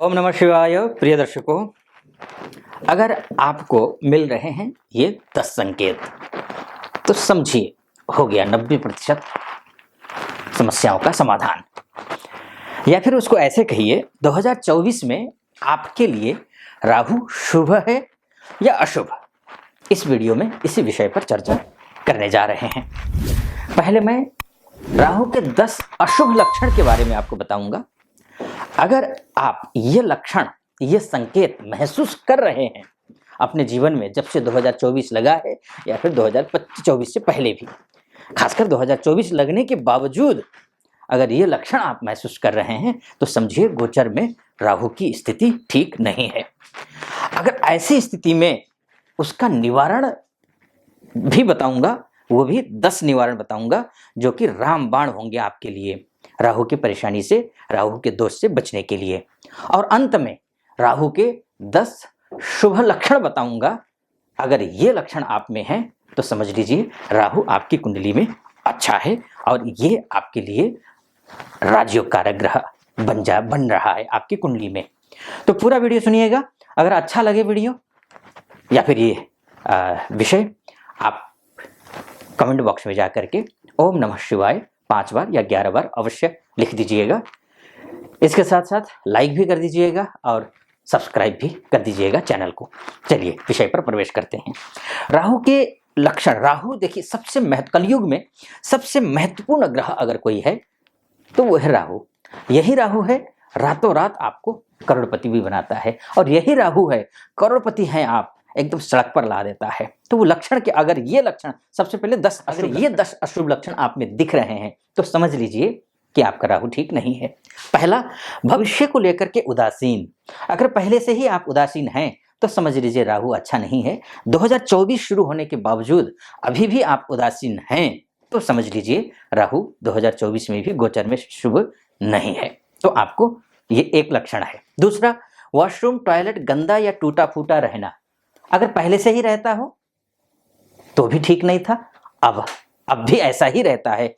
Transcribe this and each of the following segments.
ओम नमः शिवाय। प्रिय दर्शकों, अगर आपको मिल रहे हैं ये 10 संकेत तो समझिए हो गया 90% समस्याओं का समाधान। या फिर उसको ऐसे कहिए, 2024 में आपके लिए राहु शुभ है या अशुभ। इस वीडियो में इसी विषय पर चर्चा करने जा रहे हैं। पहले मैं राहु के 10 अशुभ लक्षण के बारे में आपको बताऊंगा। अगर आप ये लक्षण, ये संकेत महसूस कर रहे हैं अपने जीवन में, जब से 2024 लगा है या फिर 2024 से पहले भी, खासकर 2024 लगने के बावजूद अगर ये लक्षण आप महसूस कर रहे हैं तो समझिए गोचर में राहु की स्थिति ठीक नहीं है। अगर ऐसी स्थिति में उसका निवारण भी बताऊंगा, वो भी 10 निवारण बताऊंगा जो कि रामबाण होंगे आपके लिए, राहु की परेशानी से, राहु के दोष से बचने के लिए। और अंत में राहु के 10 शुभ लक्षण बताऊंगा। अगर ये लक्षण आप में हैं तो समझ लीजिए राहु आपकी कुंडली में अच्छा है और ये आपके लिए राजयोग कारक ग्रह बन रहा है आपकी कुंडली में। तो पूरा वीडियो सुनिएगा। अगर अच्छा लगे वीडियो या फिर ये विषय, आप कमेंट बॉक्स में जाकर के ओम नमः शिवाय 5 बार या 11 बार अवश्य लिख दीजिएगा। इसके साथ साथ लाइक भी कर दीजिएगा और सब्सक्राइब भी कर दीजिएगा चैनल को। चलिए विषय पर प्रवेश करते हैं। राहु के लक्षण। राहु देखिए, कलयुग में सबसे महत्वपूर्ण ग्रह अगर कोई है तो वो है राहु। यही राहु है रातों रात आपको करोड़पति भी बनाता है, और यही राहु है, करोड़पति हैं आप, एकदम सड़क पर ला देता है। तो वो लक्षण के, अगर ये लक्षण, सबसे पहले 10 अशुभ लक्षण आप में दिख रहे हैं तो समझ लीजिए कि आपका राहु ठीक नहीं है। पहला, भविष्य को लेकर के उदासीन। अगर पहले से ही आप उदासीन हैं तो समझ लीजिए राहु अच्छा नहीं है। 2024 शुरू होने के बावजूद अभी भी आप उदासीन हैं तो समझ लीजिए राहु 2024 में भी गोचर में शुभ नहीं है। तो आपको ये एक लक्षण है। दूसरा, वॉशरूम टॉयलेट गंदा या टूटा फूटा रहना। अगर पहले से ही रहता हो तो भी ठीक नहीं था, अब भी ऐसा ही रहता है,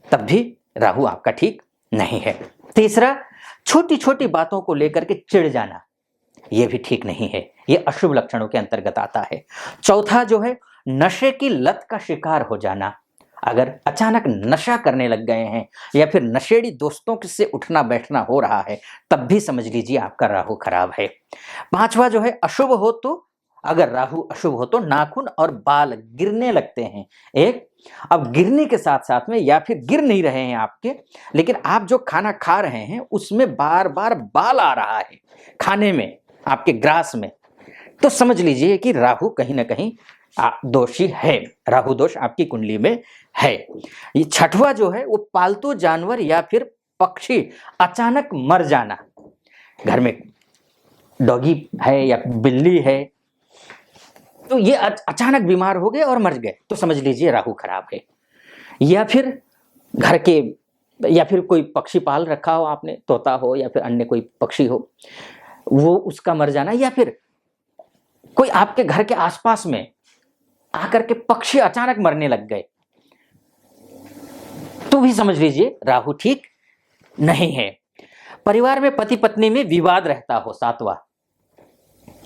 तब भी राहु आपका ठीक नहीं है। तीसरा, छोटी छोटी बातों को लेकर के चिढ़ जाना, यह भी ठीक नहीं है, यह अशुभ लक्षणों के अंतर्गत आता है। चौथा जो है, नशे की लत का शिकार हो जाना। अगर अचानक नशा करने लग गए हैं या फिर नशेड़ी दोस्तों से उठना बैठना हो रहा है, तब भी समझ लीजिए आपका राहु खराब है। पांचवा जो है, अशुभ हो तो, अगर राहु अशुभ हो तो नाखून और बाल गिरने लगते हैं। अब गिरने के साथ साथ में, या फिर गिर नहीं रहे हैं आपके, लेकिन आप जो खाना खा रहे हैं उसमें बार बार बाल आ रहा है खाने में, आपके ग्रास में, तो समझ लीजिए कि राहु कहीं ना कहीं दोषी है, राहु दोष आपकी कुंडली में है। ये छठवां जो है, वो पालतू जानवर या फिर पक्षी अचानक मर जाना। घर में डॉगी है या बिल्ली है तो ये अचानक बीमार हो गए और मर गए तो समझ लीजिए राहु खराब है। या फिर घर के, या फिर कोई पक्षी पाल रखा हो आपने, तोता हो या फिर अन्य कोई पक्षी हो, वो उसका मर जाना, या फिर कोई आपके घर के आसपास में आकर के पक्षी अचानक मरने लग गए तो भी समझ लीजिए राहु ठीक नहीं है। परिवार में पति पत्नी में विवाद रहता हो, सातवां,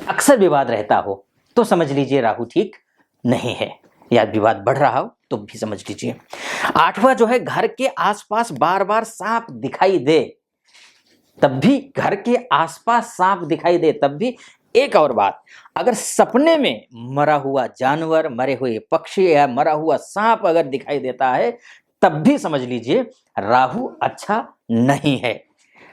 अक्सर विवाद रहता हो तो समझ लीजिए राहु ठीक नहीं है, या विवाद बढ़ रहा हो तो भी समझ लीजिए। आठवां जो है, घर के आसपास बार बार सांप दिखाई दे, तब भी घर के आसपास सांप दिखाई दे तब भी। एक और बात, अगर सपने में मरा हुआ जानवर, मरे हुए पक्षी या मरा हुआ सांप अगर दिखाई देता है तब भी समझ लीजिए राहु अच्छा नहीं है।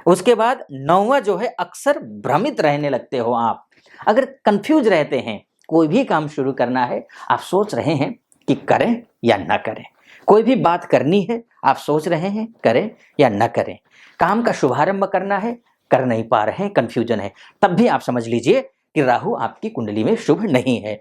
उसके बाद 9वां जो है, अक्सर भ्रमित रहने लगते हो आप। अगर कंफ्यूज रहते हैं, कोई भी काम शुरू करना है, आप सोच रहे हैं कि करें या ना करें, कोई भी बात करनी है, आप सोच रहे हैं करें या ना करें, काम का शुभारंभ करना है, कर नहीं पा रहे हैं, कंफ्यूजन है, तब भी आप समझ लीजिए कि राहु आपकी कुंडली में शुभ नहीं है।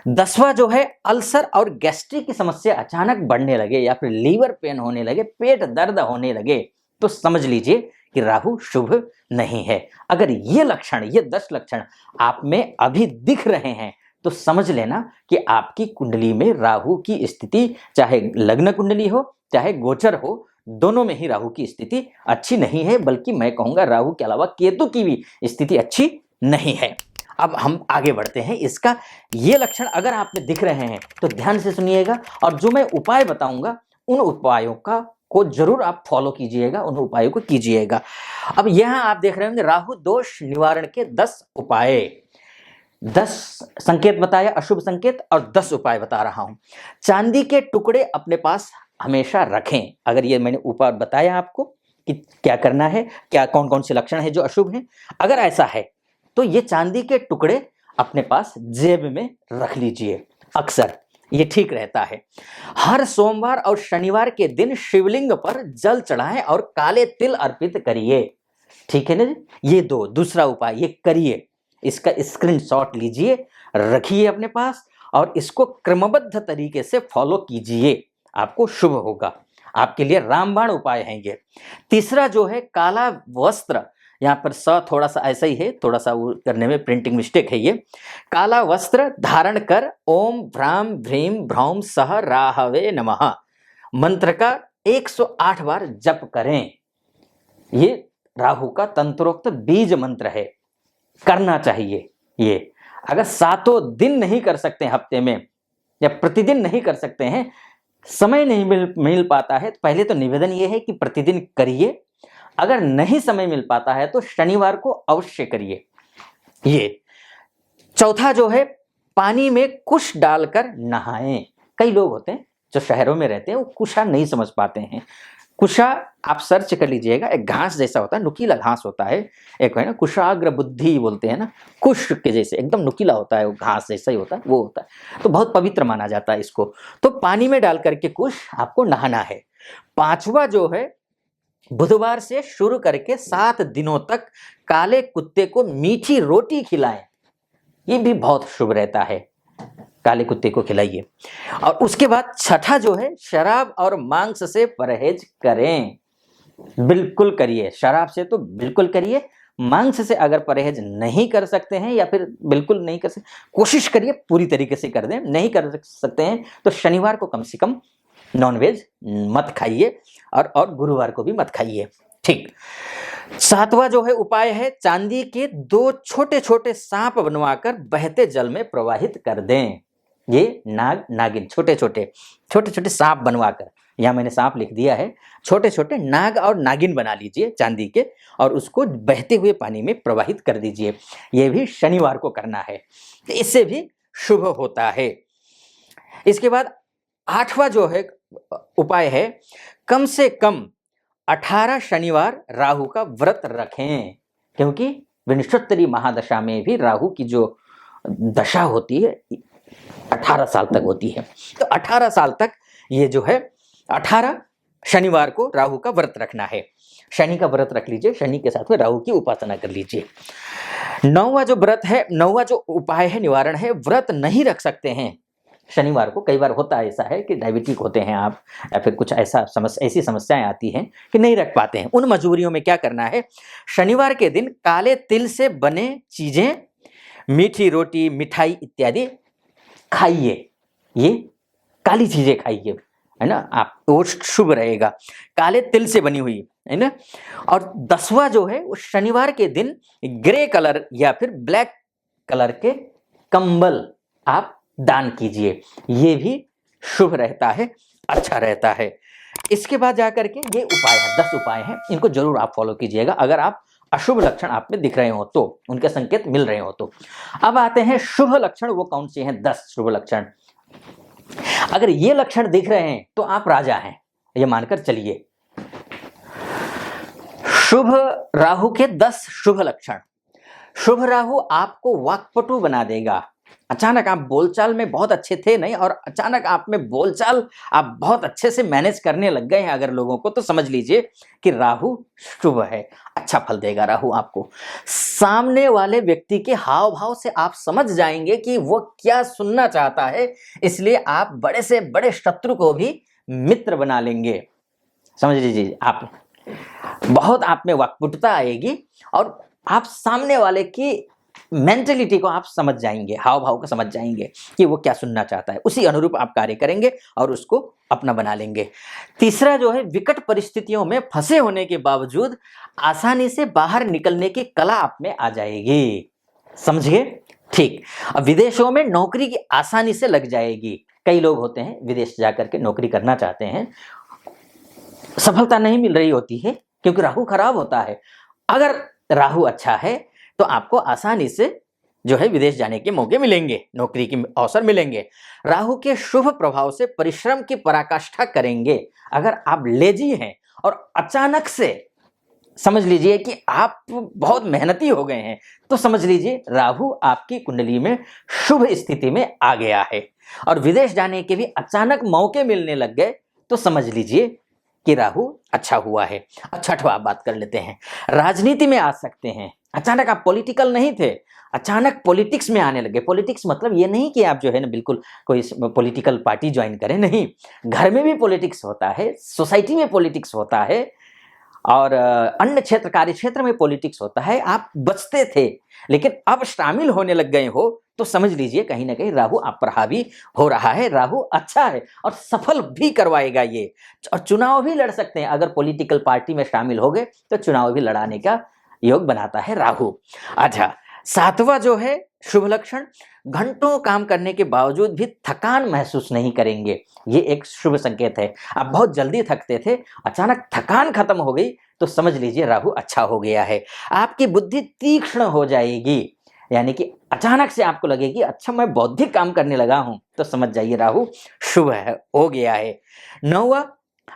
10वां जो है, अल्सर और गैस्ट्रिक की समस्या अचानक बढ़ने लगे या फिर लीवर पेन होने लगे, पेट दर्द होने लगे तो समझ लीजिए कि राहु शुभ नहीं है। अगर ये लक्षण, ये 10 लक्षण आप में अभी दिख रहे हैं तो समझ लेना कि आपकी कुंडली में राहु की स्थिति, चाहे लग्न कुंडली हो चाहे गोचर हो, दोनों में ही राहु की स्थिति अच्छी नहीं है, बल्कि मैं कहूंगा राहु के अलावा केतु की भी स्थिति अच्छी नहीं है। अब हम आगे बढ़ते हैं। इसका ये लक्षण अगर आप में दिख रहे हैं तो ध्यान से सुनिएगा, और जो मैं उपाय बताऊंगा उन उपायों को जरूर आप फॉलो कीजिएगा, उन उपायों को कीजिएगा। अब यहां आप देख रहे होंगे राहु दोष निवारण के 10 उपाय, 10 संकेत बताया, अशुभ संकेत, और 10 उपाय बता रहा हूं। चांदी के टुकड़े अपने पास हमेशा रखें। अगर ये मैंने उपाय बताया आपको कि क्या करना है, क्या कौन कौन से लक्षण है जो अशुभ हैं, अगर ऐसा है तो ये चांदी के टुकड़े अपने पास जेब में रख लीजिए अक्सर, ये ठीक रहता है। हर सोमवार और शनिवार के दिन शिवलिंग पर जल चढ़ाएं और काले तिल अर्पित करिए। ठीक है ना, ये दूसरा उपाय ये करिए। इसका स्क्रीनशॉट लीजिए, रखिए अपने पास, और इसको क्रमबद्ध तरीके से फॉलो कीजिए, आपको शुभ होगा। आपके लिए रामबाण उपाय है ये। तीसरा जो है काला वस्त्र, यहाँ पर थोड़ा सा ऐसा ही है, थोड़ा सा वो करने में प्रिंटिंग मिस्टेक है। ये काला वस्त्र धारण कर ओम भ्राम भ्रीम भ्रौम सह राहवे नमः मंत्र का 108 बार जप करें। ये राहु का तंत्रोक्त बीज मंत्र है, करना चाहिए। ये अगर 7 दिन नहीं कर सकते हफ्ते में, या प्रतिदिन नहीं कर सकते हैं, समय नहीं मिल पाता है, तो पहले तो निवेदन ये है कि प्रतिदिन करिए। अगर नहीं समय मिल पाता है तो शनिवार को अवश्य करिए। ये चौथा जो है पानी में कुश डालकर नहाएं। कई लोग होते हैं जो शहरों में रहते हैं, वो कुशा नहीं समझ पाते हैं। कुशा आप सर्च कर लीजिएगा, एक घास जैसा होता है, नुकीला घास होता है। एक है ना कुशाग्र बुद्धि बोलते हैं ना, कुश के जैसे एकदम नुकीला होता है, वो घास जैसा ही होता है, वो होता है। तो बहुत पवित्र माना जाता है इसको। तो पानी में डाल करके कुश आपको नहाना है। पांचवा जो है बुधवार से शुरू करके 7 दिनों तक काले कुत्ते को मीठी रोटी खिलाएं। ये भी बहुत शुभ रहता है, काले कुत्ते को खिलाइए। और उसके बाद छठा जो है शराब और मांस से परहेज करें। बिल्कुल करिए, शराब से तो बिल्कुल करिए। मांस से अगर परहेज नहीं कर सकते हैं, या फिर बिल्कुल नहीं कर सकते, कोशिश करिए पूरी तरीके से कर दें। नहीं कर सकते हैं तो शनिवार को कम से कम नॉनवेज मत खाइए, और गुरुवार को भी मत खाइए। ठीक। सातवां जो है उपाय है चांदी के 2 छोटे छोटे सांप बनवाकर बहते जल में प्रवाहित कर दें। ये नाग नागिन छोटे छोटे सांप बनवाकर, यहाँ मैंने सांप लिख दिया है, छोटे छोटे नाग और नागिन बना लीजिए चांदी के, और उसको बहते हुए पानी में प्रवाहित कर दीजिए। ये भी शनिवार को करना है, इससे भी शुभ होता है। इसके बाद 8वां जो है उपाय है कम से कम 18 शनिवार राहु का व्रत रखें, क्योंकि विंशोत्तरी महादशा में भी राहु की जो दशा होती है 18 साल तक होती है। तो 18 साल तक ये जो है 18 शनिवार को राहु का व्रत रखना है। शनि का व्रत रख लीजिए, शनि के साथ में राहु की उपासना कर लीजिए। 9वां जो व्रत है, 9वां जो उपाय है, निवारण है, व्रत नहीं रख सकते हैं शनिवार को। कई बार होता है ऐसा है कि डायबिटिक होते हैं आप, या फिर कुछ ऐसी समस्याएं आती हैं कि नहीं रख पाते हैं। उन मजबूरियों में क्या करना है, शनिवार के दिन काले तिल से बने चीजें, मीठी रोटी, मिठाई इत्यादि खाइए। ये काली चीजें खाइए, है ना, आप वो शुभ रहेगा, काले तिल से बनी हुई, है ना। और 10वां जो है उस शनिवार के दिन ग्रे कलर या फिर ब्लैक कलर के कंबल आप दान कीजिए। ये भी शुभ रहता है, अच्छा रहता है। इसके बाद जाकर के ये उपाय है, 10 उपाय हैं, इनको जरूर आप फॉलो कीजिएगा अगर आप अशुभ लक्षण आप में दिख रहे हो तो, उनके संकेत मिल रहे हो तो। अब आते हैं शुभ लक्षण, वो कौन से हैं 10 शुभ लक्षण। अगर ये लक्षण दिख रहे हैं तो आप राजा हैं, ये मानकर चलिए। शुभ राहु के 10 शुभ लक्षण। शुभ राहु आपको वाक्पटु बना देगा। अचानक आप बोलचाल में बहुत अच्छे थे नहीं, और अचानक आप में बोलचाल आप बहुत अच्छे से मैनेज करने लग गए हैं अगर लोगों को, तो समझ लीजिए कि राहु शुभ है, अच्छा फल देगा राहु आपको। सामने वाले व्यक्ति के हाव भाव से आप समझ जाएंगे कि वो क्या सुनना चाहता है, इसलिए आप बड़े से बड़े शत्रु को भी मित्र बना लेंगे। समझ लीजिए, आप बहुत आप में वाक्पटुता आएगी, और आप सामने वाले की मेंटेलिटी को आप समझ जाएंगे, हाव भाव को समझ जाएंगे कि वो क्या सुनना चाहता है, उसी अनुरूप आप कार्य करेंगे और उसको अपना बना लेंगे। तीसरा जो है, विकट परिस्थितियों में फंसे होने के बावजूद आसानी से बाहर निकलने की कला आप में आ जाएगी। समझिए? ठीक। अब विदेशों में नौकरी की आसानी से लग जाएगी। कई लोग होते हैं विदेश जाकर के नौकरी करना चाहते हैं, सफलता नहीं मिल रही होती है क्योंकि राहु खराब होता है। अगर राहु अच्छा है तो आपको आसानी से जो है विदेश जाने के मौके मिलेंगे, नौकरी के अवसर मिलेंगे। राहु के शुभ प्रभाव से परिश्रम की पराकाष्ठा करेंगे। अगर आप लेजी हैं और अचानक से समझ लीजिए कि आप बहुत मेहनती हो गए हैं, तो समझ लीजिए राहु आपकी कुंडली में शुभ स्थिति में आ गया है और विदेश जाने के भी अचानक मौके मिलने लग गए, तो समझ लीजिए कि राहु अच्छा हुआ है। छठवां बात कर लेते हैं, राजनीति में आ सकते हैं। अचानक आप पॉलिटिकल नहीं थे, अचानक पॉलिटिक्स में आने लगे। पॉलिटिक्स मतलब ये नहीं कि आप जो है ना बिल्कुल कोई पॉलिटिकल पार्टी ज्वाइन करें, नहीं, घर में भी पॉलिटिक्स होता है, सोसाइटी में पॉलिटिक्स होता है और अन्य क्षेत्र, कार्य क्षेत्र में पॉलिटिक्स होता है। आप बचते थे लेकिन अब शामिल होने लग गए हो, तो समझ लीजिए कहीं ना कहीं राहु आप पर हावी हो रहा है। राहु अच्छा है और सफल भी करवाएगा ये, और चुनाव भी लड़ सकते हैं। अगर पॉलिटिकल पार्टी में शामिल हो गए तो चुनाव भी लड़ाने का योग बनाता है राहु। अच्छा, सातवां जो है शुभ लक्षण, घंटों काम करने के बावजूद भी थकान महसूस नहीं करेंगे। ये एक शुभ संकेत है। आप बहुत जल्दी थकते थे, अचानक थकान खत्म हो गई, तो समझ लीजिए राहु अच्छा हो गया है। आपकी बुद्धि तीक्ष्ण हो जाएगी, यानी कि अचानक से आपको लगेगी अच्छा मैं बौद्धिक काम करने लगा हूं, तो समझ जाइए राहु शुभ है, हो गया है। नौवां,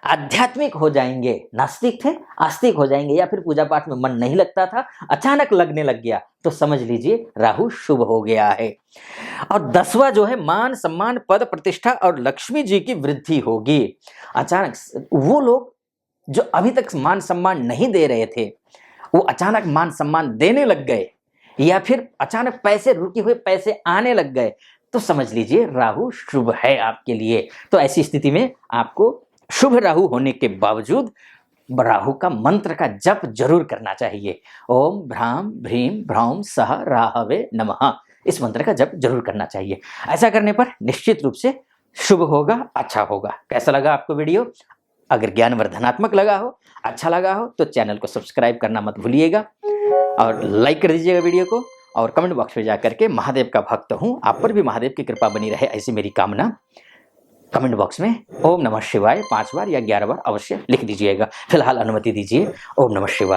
आध्यात्मिक हो जाएंगे। नास्तिक थे, आस्तिक हो जाएंगे, या फिर पूजा पाठ में मन नहीं लगता था, अचानक लगने लग गया, तो समझ लीजिए राहु शुभ हो गया है। और 10वां जो है, मान सम्मान, पद प्रतिष्ठा और लक्ष्मी जी की वृद्धि होगी। अचानक वो लोग जो अभी तक मान सम्मान नहीं दे रहे थे, वो अचानक मान सम्मान देने लग गए, या फिर अचानक पैसे, रुके हुए पैसे आने लग गए, तो समझ लीजिए राहु शुभ है आपके लिए। तो ऐसी स्थिति में आपको शुभ राहु होने के बावजूद राहु का मंत्र का जप जरूर करना चाहिए। ओम भ्राम भ्रीम भ्रौम सह राहवे नमः, इस मंत्र का जप जरूर करना चाहिए। ऐसा करने पर निश्चित रूप से शुभ होगा, अच्छा होगा। कैसा लगा आपको वीडियो? अगर ज्ञानवर्धनात्मक लगा हो, अच्छा लगा हो, तो चैनल को सब्सक्राइब करना मत भूलिएगा और लाइक कर दीजिएगा वीडियो को, और कमेंट बॉक्स में जाकर के महादेव का भक्त हूँ, आप पर भी महादेव की कृपा बनी रहे, ऐसी मेरी कामना कमेंट बॉक्स में ओम नमः शिवाय 5 बार या 11 बार अवश्य लिख दीजिएगा। फिलहाल अनुमति दीजिए। ओम नमः शिवाय।